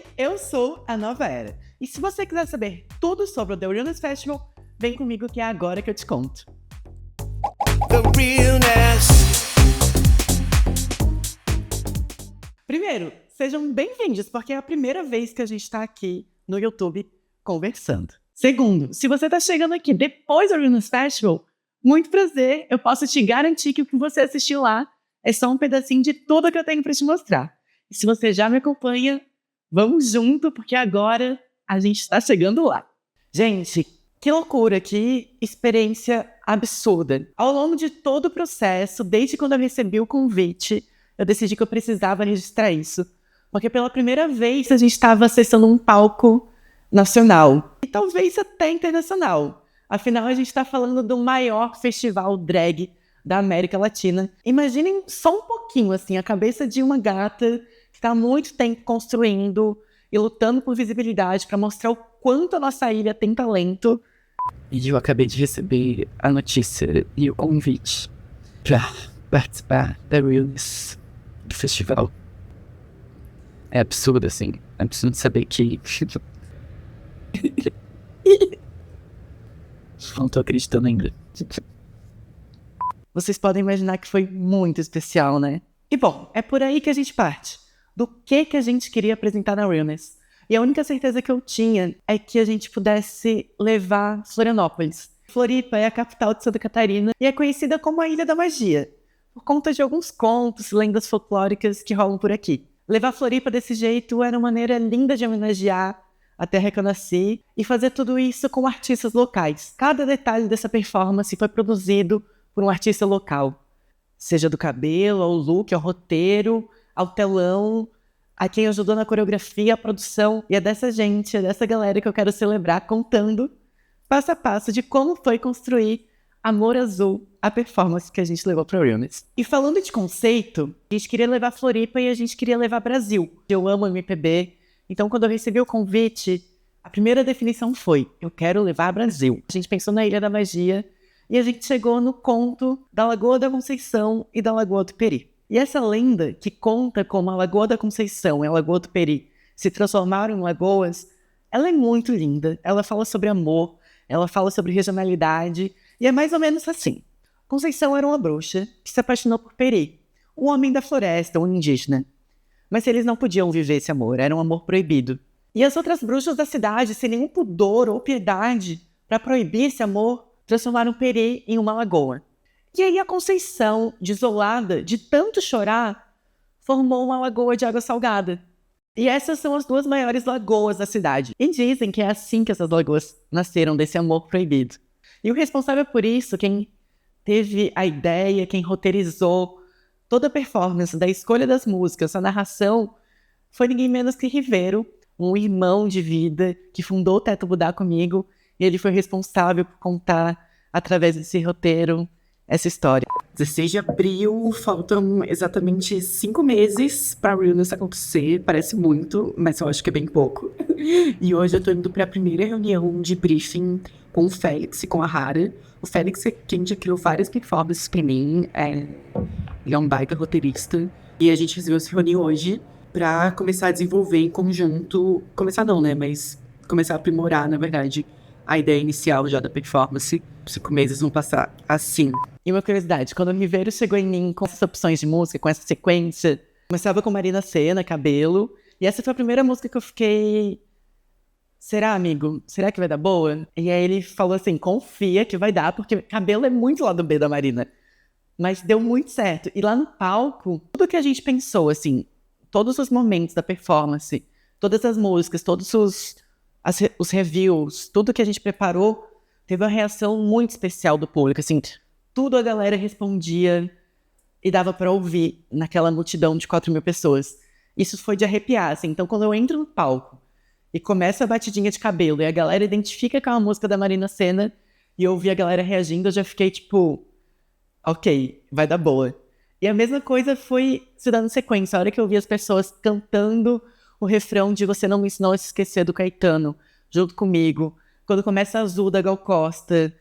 Oi, eu sou a Nova Era. E se você quiser saber tudo sobre o The Realness Festival, vem comigo que é agora que eu te conto. The Realness. Primeiro, sejam bem-vindos, porque é a primeira vez que a gente está aqui no YouTube conversando. Segundo, se você está chegando aqui depois do Realness Festival, muito prazer, eu posso te garantir que o que você assistiu lá é só um pedacinho de tudo que eu tenho para te mostrar. E se você já me acompanha, vamos junto, porque agora a gente está chegando lá. Gente, que loucura, que experiência absurda. Ao longo de todo o processo, desde quando eu recebi o convite, eu decidi que eu precisava registrar isso. Porque pela primeira vez a gente estava acessando um palco nacional. E talvez até internacional. Afinal, a gente está falando do maior festival drag da América Latina. Imaginem só um pouquinho, assim, a cabeça de uma gata que está há muito tempo construindo e lutando por visibilidade para mostrar o quanto a nossa ilha tem talento. E eu acabei de receber a notícia e o convite para participar da Realness do festival. É absurdo, assim. É absurdo saber que... Não tô acreditando ainda. Vocês podem imaginar que foi muito especial, né? E bom, é por aí que a gente parte. Do que a gente queria apresentar na Realness. E a única certeza que eu tinha é que a gente pudesse levar Florianópolis. Floripa é a capital de Santa Catarina e é conhecida como a Ilha da Magia, por conta de alguns contos, lendas folclóricas que rolam por aqui. Levar Floripa desse jeito era uma maneira linda de homenagear a terra que eu nasci e fazer tudo isso com artistas locais. Cada detalhe dessa performance foi produzido por um artista local. Seja do cabelo, ao look, ao roteiro, ao telão, a quem ajudou na coreografia, a produção. E é dessa gente, é dessa galera que eu quero celebrar contando passo a passo de como foi construir Amor Azul, a performance que a gente levou para o Realness. E falando de conceito, a gente queria levar Floripa e a gente queria levar Brasil. Eu amo MPB, então quando eu recebi o convite, a primeira definição foi: eu quero levar Brasil. A gente pensou na Ilha da Magia e a gente chegou no conto da Lagoa da Conceição e da Lagoa do Peri. E essa lenda que conta como a Lagoa da Conceição e a Lagoa do Peri se transformaram em lagoas, ela é muito linda. Ela fala sobre amor, ela fala sobre regionalidade, e é mais ou menos assim. Conceição era uma bruxa que se apaixonou por Peri, um homem da floresta, um indígena. Mas eles não podiam viver esse amor, era um amor proibido. E as outras bruxas da cidade, sem nenhum pudor ou piedade para proibir esse amor, transformaram Peri em uma lagoa. E aí a Conceição, desolada de tanto chorar, formou uma lagoa de água salgada. E essas são as duas maiores lagoas da cidade. E dizem que é assim que essas lagoas nasceram, desse amor proibido. E o responsável por isso, quem teve a ideia, quem roteirizou toda a performance, da escolha das músicas, a narração, foi ninguém menos que Ribeiro, um irmão de vida que fundou o Teto Budá comigo, e ele foi responsável por contar, através desse roteiro, essa história. 16 de abril, faltam exatamente 5 meses para a Realness acontecer. Parece muito, mas eu acho que é bem pouco. E hoje eu tô indo para a primeira reunião de briefing com o Félix e com a Hara. O Félix é quem já criou várias performances para mim. Ele é um baita roteirista. E a gente resolveu se reunir hoje para começar a desenvolver em conjunto. Começar não, né? Mas começar a aprimorar, na verdade, a ideia inicial já da performance. 5 meses vão passar assim. E uma curiosidade, quando o Ribeiro chegou em mim com essas opções de música, com essa sequência, começava com Marina Sena, Cabelo, e essa foi a primeira música que eu fiquei... Será, amigo? Será que vai dar boa? E aí ele falou assim, confia que vai dar, porque Cabelo é muito lá do B da Marina. Mas deu muito certo. E lá no palco, tudo que a gente pensou, assim, todos os momentos da performance, todas as músicas, todos os reviews, tudo que a gente preparou, teve uma reação muito especial do público, assim, tudo a galera respondia e dava pra ouvir naquela multidão de 4.000 pessoas. Isso foi de arrepiar, assim. Então, quando eu entro no palco e começa a batidinha de Cabelo e a galera identifica com a música da Marina Sena e eu ouvi a galera reagindo, eu já fiquei tipo, ok, vai dar boa. E a mesma coisa foi se dando sequência. A hora que eu vi as pessoas cantando o refrão de Você Não Me Ensinou a Se Esquecer do Caetano, junto comigo, quando começa Azul da Gal Costa,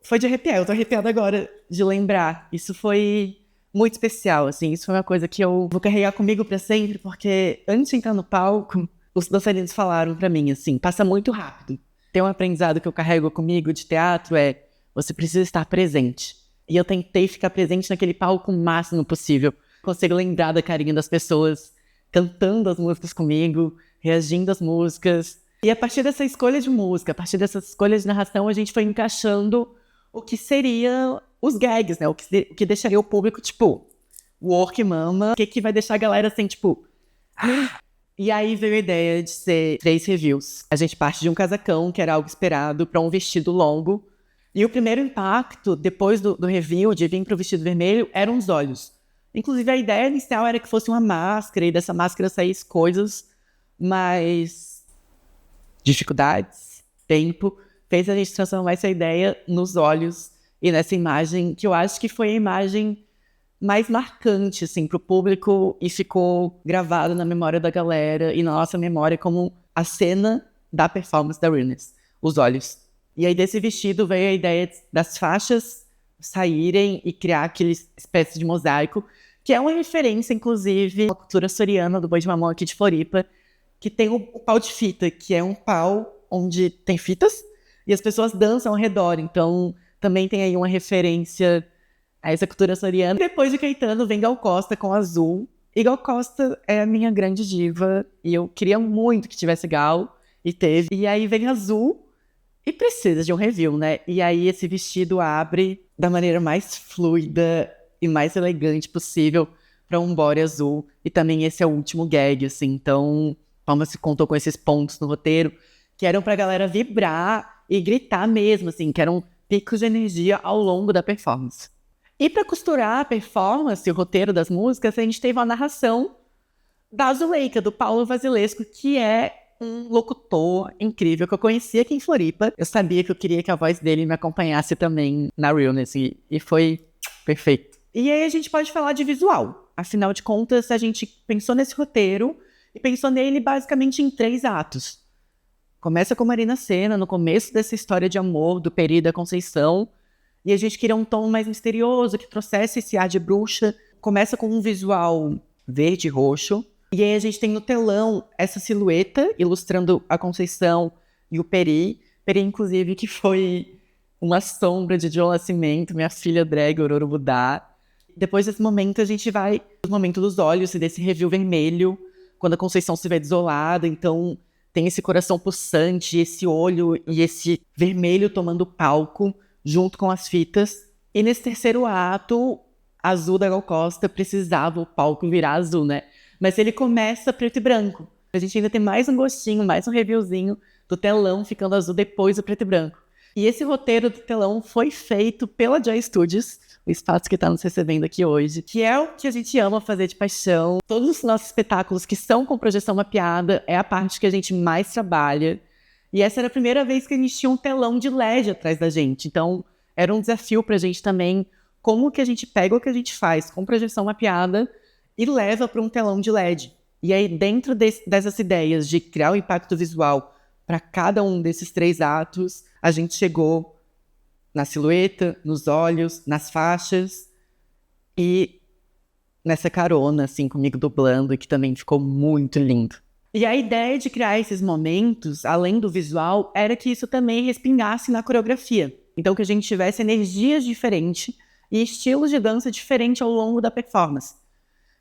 foi de arrepiar. Eu tô arrepiada agora de lembrar. Isso foi muito especial, assim. Isso foi uma coisa que eu vou carregar comigo pra sempre, porque antes de entrar no palco, os dançarinos falaram pra mim, assim, passa muito rápido. Tem um aprendizado que eu carrego comigo de teatro, você precisa estar presente. E eu tentei ficar presente naquele palco o máximo possível. Consigo lembrar da carinha das pessoas cantando as músicas comigo, reagindo às músicas. E a partir dessa escolha de música, a partir dessas escolhas de narração, a gente foi encaixando o que seria os gags, né? O que deixaria o público, tipo, work mama. O que vai deixar a galera assim, tipo... E aí veio a ideia de ser 3 reviews. A gente parte de um casacão, que era algo esperado, para um vestido longo. E o primeiro impacto, depois do review, de vir pro vestido vermelho, eram os olhos. Inclusive, a ideia inicial era que fosse uma máscara, e dessa máscara saísse coisas, mas dificuldades, tempo, fez a gente transformar essa ideia nos olhos e nessa imagem, que eu acho que foi a imagem mais marcante, assim, pro público e ficou gravado na memória da galera e na nossa memória como a cena da performance da Realness, os olhos. E aí desse vestido veio a ideia das faixas saírem e criar aquele espécie de mosaico, que é uma referência, inclusive, à cultura açoriana do Boi de Mamão aqui de Floripa, que tem o pau de fita, que é um pau onde tem fitas e as pessoas dançam ao redor. Então, também tem aí uma referência a essa cultura açoriana. Depois de Caetano, vem Gal Costa com Azul. E Gal Costa é a minha grande diva. E eu queria muito que tivesse Gal, e teve. E aí vem Azul, e precisa de um review, né? E aí esse vestido abre da maneira mais fluida e mais elegante possível para um body azul. E também esse é o último gag, assim. Então, Palma se contou com esses pontos no roteiro, que eram pra galera vibrar e gritar mesmo, assim. Que eram picos de energia ao longo da performance. E para costurar a performance, o roteiro das músicas, a gente teve uma narração da Zuleika, do Paulo Vasilesco, que é um locutor incrível que eu conheci aqui em Floripa. Eu sabia que eu queria que a voz dele me acompanhasse também na Realness, e foi perfeito. E aí a gente pode falar de visual. Afinal de contas, a gente pensou nesse roteiro e pensou nele basicamente em 3 atos. Começa com Marina Sena, no começo dessa história de amor do Peri e da Conceição. E a gente queria um tom mais misterioso, que trouxesse esse ar de bruxa. Começa com um visual verde e roxo. E aí a gente tem no telão essa silhueta, ilustrando a Conceição e o Peri. Peri, inclusive, que foi uma sombra de John Nascimento, minha filha drag, Ororo Budá. Depois desse momento, a gente vai no momento dos olhos e desse review vermelho, quando a Conceição se vê desolada. Então, tem esse coração pulsante, esse olho e esse vermelho tomando palco, junto com as fitas. E nesse terceiro ato, Azul da Gal Costa precisava o palco virar azul, né? Mas ele começa preto e branco. A gente ainda tem mais um gostinho, mais um reviewzinho do telão ficando azul depois do preto e branco. E esse roteiro do telão foi feito pela Joy Studios, o espaço que está nos recebendo aqui hoje, que é o que a gente ama fazer de paixão. Todos os nossos espetáculos que são com projeção mapeada é a parte que a gente mais trabalha. E essa era a primeira vez que a gente tinha um telão de LED atrás da gente. Então, era um desafio pra gente também, como que a gente pega o que a gente faz com projeção mapeada e leva para um telão de LED. E aí, dentro dessas ideias de criar um impacto visual para cada um desses 3 atos, a gente chegou na silhueta, nos olhos, nas faixas e nessa carona, assim, comigo dublando, que também ficou muito lindo. E a ideia de criar esses momentos, além do visual, era que isso também respingasse na coreografia. Então, que a gente tivesse energias diferentes e estilos de dança diferentes ao longo da performance.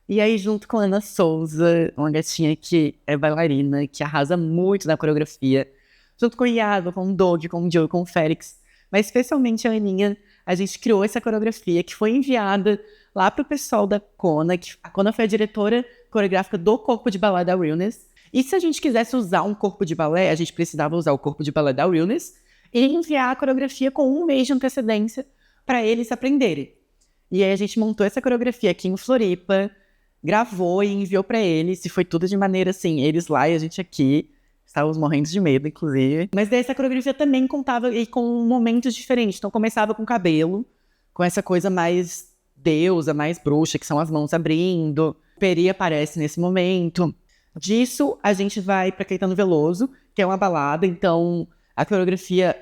E aí, junto com a Ana Souza, uma gatinha que é bailarina, que arrasa muito na coreografia, junto com o Iago, com o Doug, com o Joe, com o Félix, mas especialmente a Aninha, a gente criou essa coreografia que foi enviada lá pro pessoal da Kona, que a Kona foi a diretora coreográfica do corpo de balé da Realness. E se a gente quisesse usar um corpo de balé, a gente precisava usar o corpo de balé da Realness e enviar a coreografia com 1 mês de antecedência para eles aprenderem. E aí a gente montou essa coreografia aqui em Floripa, gravou e enviou para eles, e foi tudo de maneira assim, eles lá e a gente aqui. Estávamos morrendo de medo, inclusive. Mas daí essa coreografia também contava com momentos diferentes. Então começava com o cabelo, com essa coisa mais deusa, mais bruxa, que são as mãos abrindo. O Peri aparece nesse momento. Disso, a gente vai para Caetano Veloso, que é uma balada. Então, a coreografia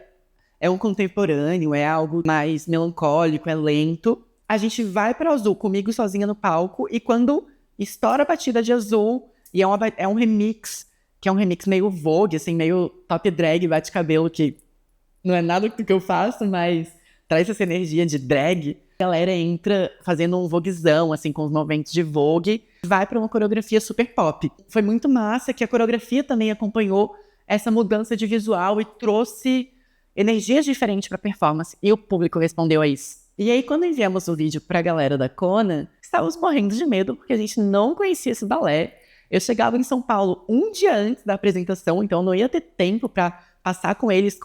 é um contemporâneo, é algo mais melancólico, é lento. A gente vai para Azul, comigo sozinha no palco. E quando estoura a batida de Azul, e é um remix que é um remix meio Vogue, assim, meio top drag, bate-cabelo, que não é nada do que eu faço, mas traz essa energia de drag. A galera entra fazendo um voguezão, assim, com os movimentos de Vogue, vai pra uma coreografia super pop. Foi muito massa que a coreografia também acompanhou essa mudança de visual e trouxe energias diferentes pra performance. E o público respondeu a isso. E aí, quando enviamos o vídeo pra galera da Kona, estávamos morrendo de medo, porque a gente não conhecia esse balé. Eu chegava em São Paulo um dia antes da apresentação, então não ia ter tempo pra passar com eles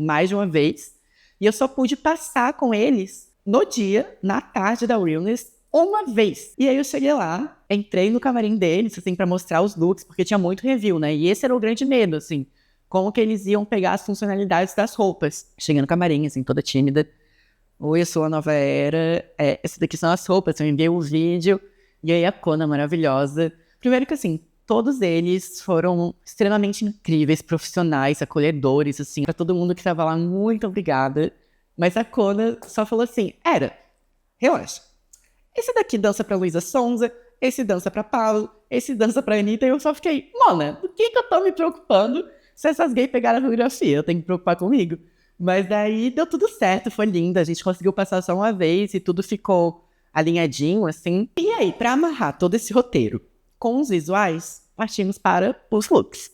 mais de uma vez. E eu só pude passar com eles no dia, na tarde da Realness, uma vez. E aí eu cheguei lá, entrei no camarim deles, assim, pra mostrar os looks, porque tinha muito review, né? E esse era o grande medo, assim, como que eles iam pegar as funcionalidades das roupas. Cheguei no camarim, assim, toda tímida. Oi, eu sou a Nova Era. Essas daqui são as roupas. Eu enviei o vídeo. E aí a Kona maravilhosa. Primeiro que, assim, todos eles foram extremamente incríveis, profissionais, acolhedores, assim. Pra todo mundo que tava lá, muito obrigada. Mas a Kona só falou assim, relaxa. Esse daqui dança pra Luísa Sonza, esse dança pra Paulo, esse dança pra Anitta. E eu só fiquei, Mona, do que eu tô me preocupando se essas gays pegaram a coreografia? Eu tenho que me preocupar comigo. Mas daí deu tudo certo, foi lindo. A gente conseguiu passar só uma vez e tudo ficou alinhadinho, assim. E aí, pra amarrar todo esse roteiro com os visuais, partimos para os looks.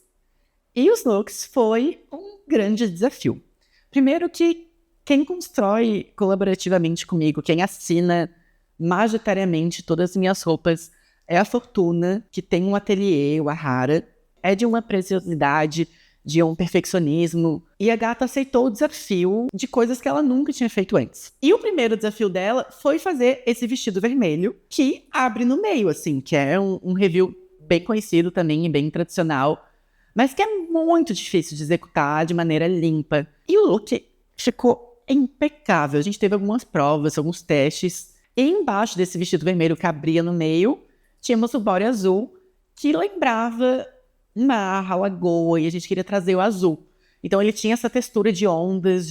E os looks foi um grande desafio. Primeiro que quem constrói colaborativamente comigo, quem assina majoritariamente todas as minhas roupas, é a Fortuna, que tem um ateliê, o Ahara. É de uma preciosidade, de um perfeccionismo, e a gata aceitou o desafio de coisas que ela nunca tinha feito antes. E o primeiro desafio dela foi fazer esse vestido vermelho, que abre no meio, assim, que é um review bem conhecido também e bem tradicional, mas que é muito difícil de executar de maneira limpa. E o look ficou impecável. A gente teve algumas provas, alguns testes, e embaixo desse vestido vermelho que abria no meio, tínhamos o body azul, que lembrava mar, a lagoa, e a gente queria trazer o azul. Então ele tinha essa textura de ondas,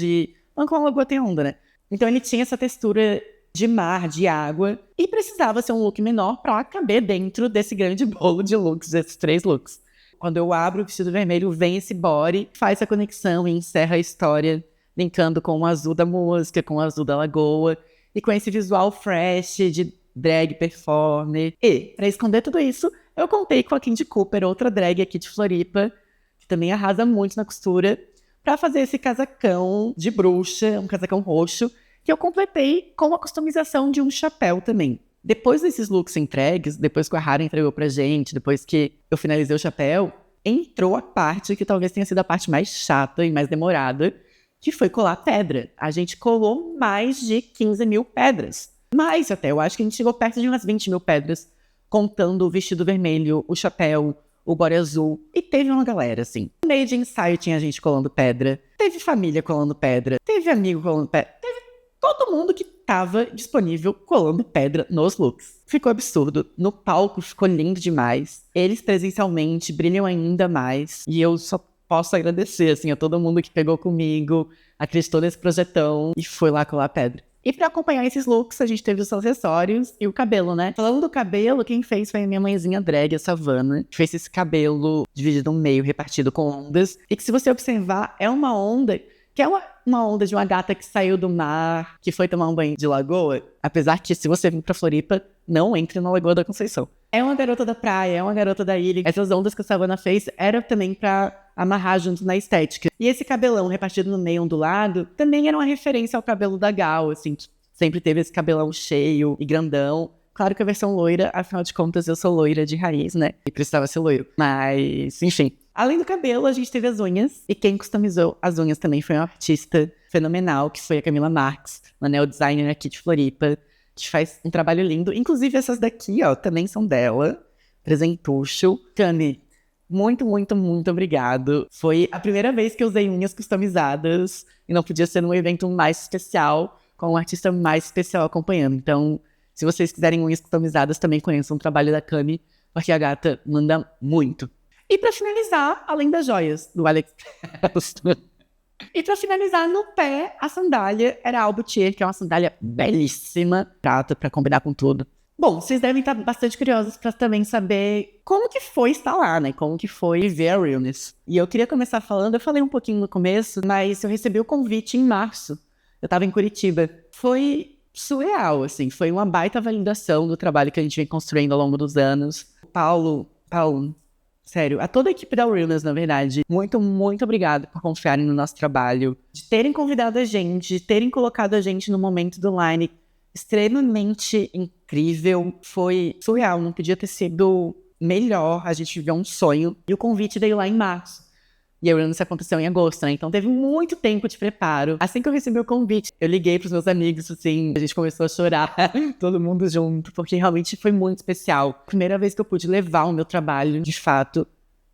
não como a lagoa tem onda, né? Então ele tinha essa textura de mar, de água, e precisava ser um look menor para caber dentro desse grande bolo de looks, desses 3 looks. Quando eu abro o vestido vermelho, vem esse body, faz a conexão e encerra a história, linkando com o azul da música, com o azul da lagoa, e com esse visual fresh de drag performer. E, para esconder tudo isso, eu contei com a Kindy Cooper, outra drag aqui de Floripa, que também arrasa muito na costura, para fazer esse casacão de bruxa, um casacão roxo, que eu completei com a customização de um chapéu também. Depois desses looks entregues, depois que a Hara entregou pra gente, depois que eu finalizei o chapéu, entrou a parte que talvez tenha sido a parte mais chata e mais demorada, que foi colar pedra. A gente colou mais de 15 mil pedras. Mais até, eu acho que a gente chegou perto de umas 20 mil pedras, contando o vestido vermelho, o chapéu, o body azul. E teve uma galera, assim. No meio de ensaio tinha gente colando pedra, teve família colando pedra, teve amigo colando pedra, teve todo mundo que tava disponível colando pedra nos looks. Ficou absurdo. No palco ficou lindo demais. Eles presencialmente brilham ainda mais. E eu só posso agradecer, assim, a todo mundo que pegou comigo, acreditou nesse projetão e foi lá colar pedra. E pra acompanhar esses looks, a gente teve os acessórios e o cabelo, né? Falando do cabelo, quem fez foi a minha mãezinha drag, a Savana, que fez esse cabelo dividido no meio, repartido com ondas. E que, se você observar, é uma onda que é uma onda de uma gata que saiu do mar, que foi tomar um banho de lagoa. Apesar que, se você vir pra Floripa, não entre na Lagoa da Conceição. É uma garota da praia, é uma garota da ilha. Essas ondas que a Savana fez era também pra amarrar junto na estética. E esse cabelão repartido no meio ondulado também era uma referência ao cabelo da Gal, assim, que sempre teve esse cabelão cheio e grandão. Claro que a versão loira, afinal de contas, eu sou loira de raiz, né? E precisava ser loiro. Mas, enfim. Além do cabelo, a gente teve as unhas. E quem customizou as unhas também foi uma artista fenomenal, que foi a Camila Marques, uma neo designer aqui de Floripa, que faz um trabalho lindo. Inclusive, essas daqui, ó, também são dela. Presentucho. Cami, muito, muito, muito obrigado. Foi a primeira vez que eu usei unhas customizadas. E não podia ser num evento mais especial, com um artista mais especial acompanhando. Então, se vocês quiserem unhas customizadas, também conheçam o trabalho da Cami, porque a gata manda muito. E pra finalizar, além das joias do Alex... E pra finalizar, no pé, a sandália era a Albutier, que é uma sandália belíssima, prata, pra combinar com tudo. Bom, vocês devem estar bastante curiosos para também saber como que foi estar lá, né? Como que foi viver a Realness. E eu queria começar falando, eu falei um pouquinho no começo, mas eu recebi o convite em março. Eu estava em Curitiba. Foi surreal, assim. Foi uma baita validação do trabalho que a gente vem construindo ao longo dos anos. Paulo, sério, a toda a equipe da Realness, na verdade, muito, muito obrigado por confiarem no nosso trabalho, de terem convidado a gente, de terem colocado a gente no momento do Line extremamente incrível. Foi surreal, não podia ter sido melhor. A gente viveu um sonho. E o convite veio lá em março. E a Realness aconteceu em agosto, né? Então teve muito tempo de preparo. Assim que eu recebi o convite, eu liguei pros meus amigos, assim, a gente começou a chorar, todo mundo junto, porque realmente foi muito especial. Primeira vez que eu pude levar o meu trabalho, de fato,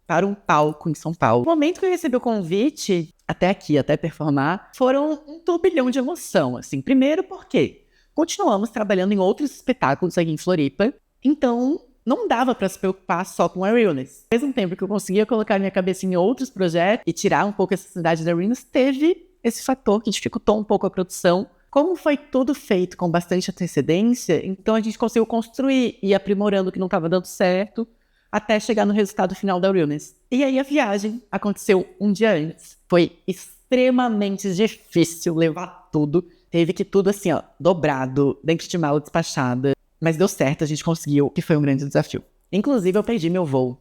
para um palco em São Paulo. No momento que eu recebi o convite, até aqui, até performar, foram um turbilhão de emoção, assim. Primeiro porque continuamos trabalhando em outros espetáculos aqui em Floripa, então não dava pra se preocupar só com a Realness. Ao mesmo tempo que eu conseguia colocar minha cabeça em outros projetos e tirar um pouco essa cidade da Realness, teve esse fator que dificultou um pouco a produção. Como foi tudo feito com bastante antecedência, então a gente conseguiu construir e ir aprimorando o que não estava dando certo, até chegar no resultado final da Realness. E aí a viagem aconteceu um dia antes. Foi extremamente difícil levar tudo. Teve que tudo assim, ó, dobrado, dentro de mala despachada. Mas deu certo, a gente conseguiu, que foi um grande desafio. Inclusive, eu perdi meu voo.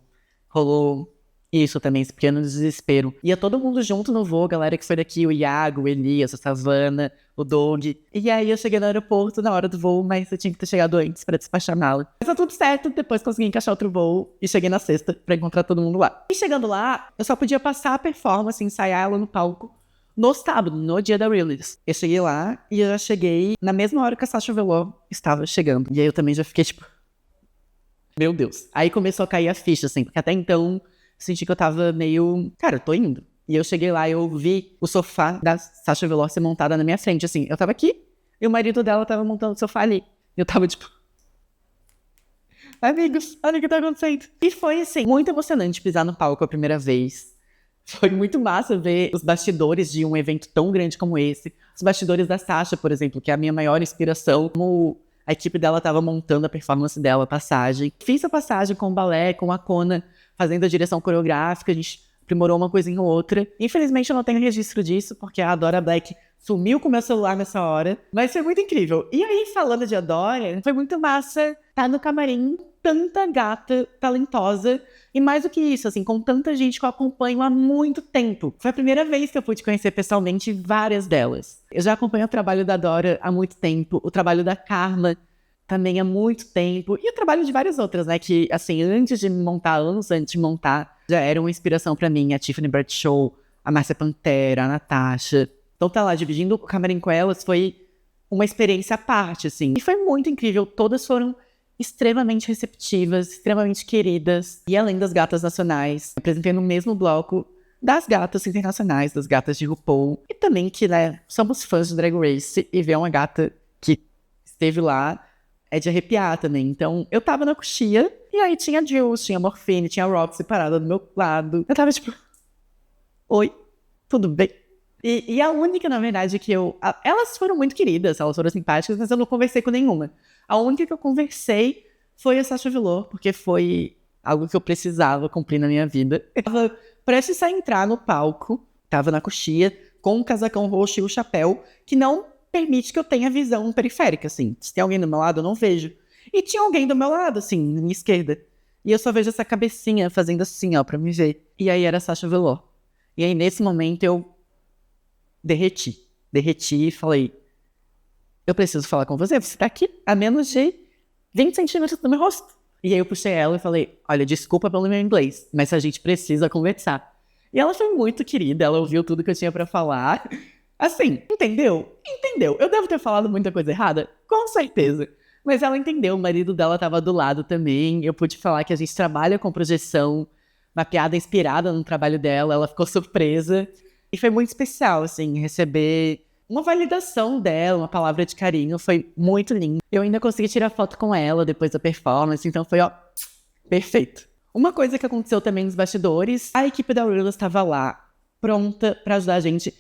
Rolou isso também, esse pequeno desespero. Ia todo mundo junto no voo, galera que foi daqui, o Iago, o Elias, a Savana, o Doug. E aí eu cheguei no aeroporto na hora do voo, mas eu tinha que ter chegado antes pra despachar a mala. Mas tá tudo certo, depois consegui encaixar outro voo e cheguei na sexta pra encontrar todo mundo lá. E chegando lá, eu só podia passar a performance, ensaiar ela no palco, no sábado, no dia da Realness. Eu cheguei lá e eu já cheguei na mesma hora que a Sasha Velour estava chegando. E aí eu também já fiquei tipo, meu Deus. Aí começou a cair a ficha, assim, porque até então senti que eu tava meio, cara, eu tô indo. E eu cheguei lá e eu vi o sofá da Sasha Velour ser montada na minha frente, assim. Eu tava aqui e o marido dela tava montando o sofá ali. E eu tava tipo, amigos, olha o que tá acontecendo. E foi, assim, muito emocionante pisar no palco a primeira vez. Foi muito massa ver os bastidores de um evento tão grande como esse. Os bastidores da Sasha, por exemplo, que é a minha maior inspiração. Como a equipe dela estava montando a performance dela, a passagem. Fiz a passagem com o balé, com a Kona, fazendo a direção coreográfica. A gente aprimorou uma coisinha ou outra. Infelizmente eu não tenho registro disso, porque a Adora Black sumiu com o meu celular nessa hora. Mas foi muito incrível. E aí, falando de Adora, foi muito massa estar no camarim, tanta gata talentosa. E mais do que isso, assim, com tanta gente que eu acompanho há muito tempo. Foi a primeira vez que eu pude conhecer pessoalmente várias delas. Eu já acompanho o trabalho da Dora há muito tempo, o trabalho da Karma também há muito tempo, e o trabalho de várias outras, né, que, assim, anos antes de montar, já eram uma inspiração pra mim, a Tiffany Bradshaw, a Márcia Pantera, a Natasha. Então tá lá, dividindo o camarim com elas foi uma experiência à parte, assim. E foi muito incrível, todas foram extremamente receptivas, extremamente queridas. E além das gatas nacionais, apresentei no mesmo bloco das gatas internacionais, das gatas de RuPaul. E também que, né, somos fãs de Drag Race e ver uma gata que esteve lá é de arrepiar também. Então, eu tava na coxia e aí tinha a Jules, tinha a Morphine, tinha a Roxy parada do meu lado. Eu tava tipo, oi, tudo bem? E a única, na verdade, que elas foram muito queridas, elas foram simpáticas, mas eu não conversei com nenhuma. A única que eu conversei foi a Sasha Velour, porque foi algo que eu precisava cumprir na minha vida. Eu tava prestes a entrar no palco, tava na coxia, com um casacão roxo e o chapéu, que não permite que eu tenha visão periférica, assim. Se tem alguém do meu lado, eu não vejo. E tinha alguém do meu lado, assim, na minha esquerda. E eu só vejo essa cabecinha fazendo assim, ó, pra me ver. E aí era a Sasha Velour. E aí, nesse momento, eu derreti e falei, eu preciso falar com você tá aqui a menos de 20 centímetros do meu rosto. E aí eu puxei ela e falei, olha, desculpa pelo meu inglês, mas a gente precisa conversar. E ela foi muito querida, ela ouviu tudo que eu tinha pra falar. Assim, entendeu? Entendeu. Eu devo ter falado muita coisa errada? Com certeza. Mas ela entendeu, o marido dela tava do lado também, eu pude falar que a gente trabalha com projeção, uma piada inspirada no trabalho dela, ela ficou surpresa. E foi muito especial, assim, receber uma validação dela, uma palavra de carinho, foi muito lindo. Eu ainda consegui tirar foto com ela depois da performance, então foi, ó, perfeito. Uma coisa que aconteceu também nos bastidores, a equipe da Realness estava lá, pronta pra ajudar a gente.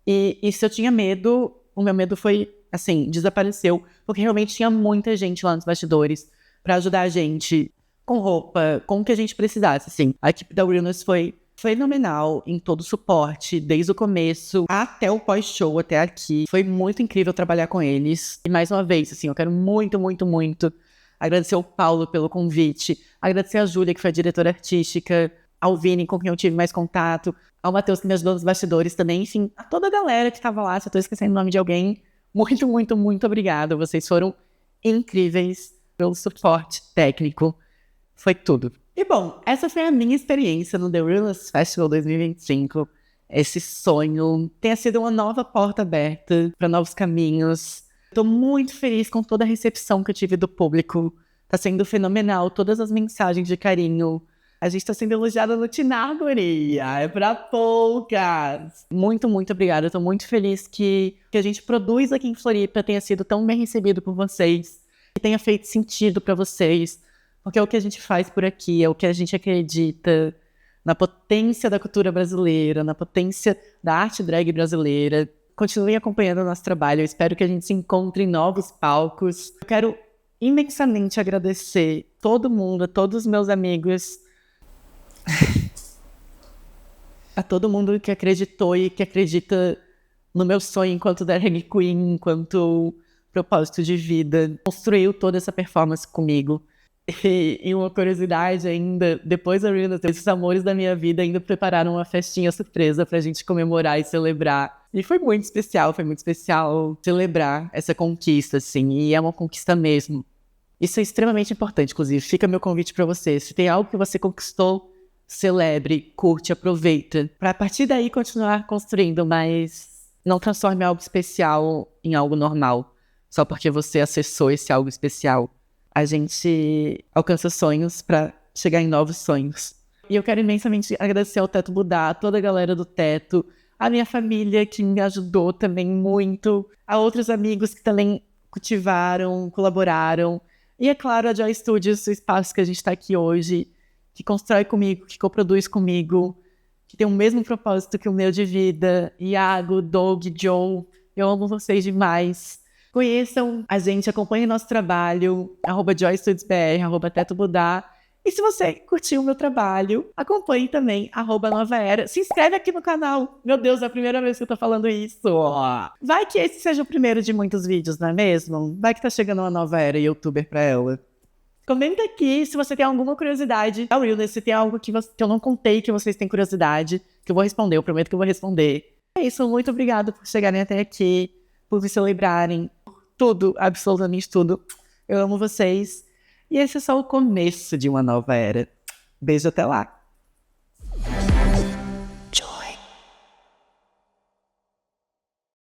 E se eu tinha medo, o meu medo foi assim, desapareceu, porque realmente tinha muita gente lá nos bastidores pra ajudar a gente com roupa, com o que a gente precisasse, assim. A equipe da Realness foi fenomenal em todo o suporte, desde o começo até o pós-show, até aqui. Foi muito incrível trabalhar com eles. E mais uma vez, assim, eu quero muito, muito, muito agradecer ao Paulo pelo convite, agradecer a Júlia, que foi a diretora artística, ao Vini, com quem eu tive mais contato, ao Matheus, que me ajudou nos bastidores também, enfim, a toda a galera que tava lá. Se eu tô esquecendo o nome de alguém, muito, muito, muito obrigada. Vocês foram incríveis pelo suporte técnico. Foi tudo. E bom, essa foi a minha experiência no The Realness Festival 2025. Esse sonho tenha sido uma nova porta aberta para novos caminhos. Tô muito feliz com toda a recepção que eu tive do público. Tá sendo fenomenal, todas as mensagens de carinho. A gente tá sendo elogiada no Tinar, guria. É pra poucas. Muito, muito obrigada. Eu tô muito feliz que a gente produz aqui em Floripa tenha sido tão bem recebido por vocês. Que tenha feito sentido pra vocês. Porque é o que a gente faz por aqui, é o que a gente acredita na potência da cultura brasileira, na potência da arte drag brasileira. Continuem acompanhando o nosso trabalho. Eu espero que a gente se encontre em novos palcos. Eu quero imensamente agradecer todo mundo, a todos os meus amigos, a todo mundo que acreditou e que acredita no meu sonho enquanto drag queen, enquanto propósito de vida. Construiu toda essa performance comigo. E uma curiosidade ainda, depois da Realness, esses amores da minha vida ainda prepararam uma festinha surpresa pra gente comemorar e celebrar. E foi muito especial celebrar essa conquista, assim, e é uma conquista mesmo. Isso é extremamente importante, inclusive, fica meu convite pra você. Se tem algo que você conquistou, celebre, curte, aproveita. Pra a partir daí continuar construindo, mas não transforme algo especial em algo normal, só porque você acessou esse algo especial. A gente alcança sonhos pra chegar em novos sonhos. E eu quero imensamente agradecer ao Teto Budá, a toda a galera do Teto, a minha família que me ajudou também muito, a outros amigos que também cultivaram, colaboraram. E é claro, a Joy Studios, o espaço que a gente tá aqui hoje, que constrói comigo, que coproduz comigo, que tem o mesmo propósito que o meu de vida. Iago, Doug, Joe, eu amo vocês demais. Conheçam a gente, acompanhem nosso trabalho, @JoyStudiosBR, @TetoBudá. E se você curtiu o meu trabalho, acompanhe também, @Nova Era. Se inscreve aqui no canal. Meu Deus, é a primeira vez que eu tô falando isso. Vai que esse seja o primeiro de muitos vídeos, não é mesmo? Vai que tá chegando uma nova era youtuber pra ela. Comenta aqui se você tem alguma curiosidade. A Realness, se tem algo que eu não contei que vocês têm curiosidade, que eu vou responder, eu prometo que eu vou responder. É isso, muito obrigada por chegarem até aqui, por me celebrarem. Tudo, absolutamente tudo. Eu amo vocês. E esse é só o começo de uma nova era. Beijo, até lá.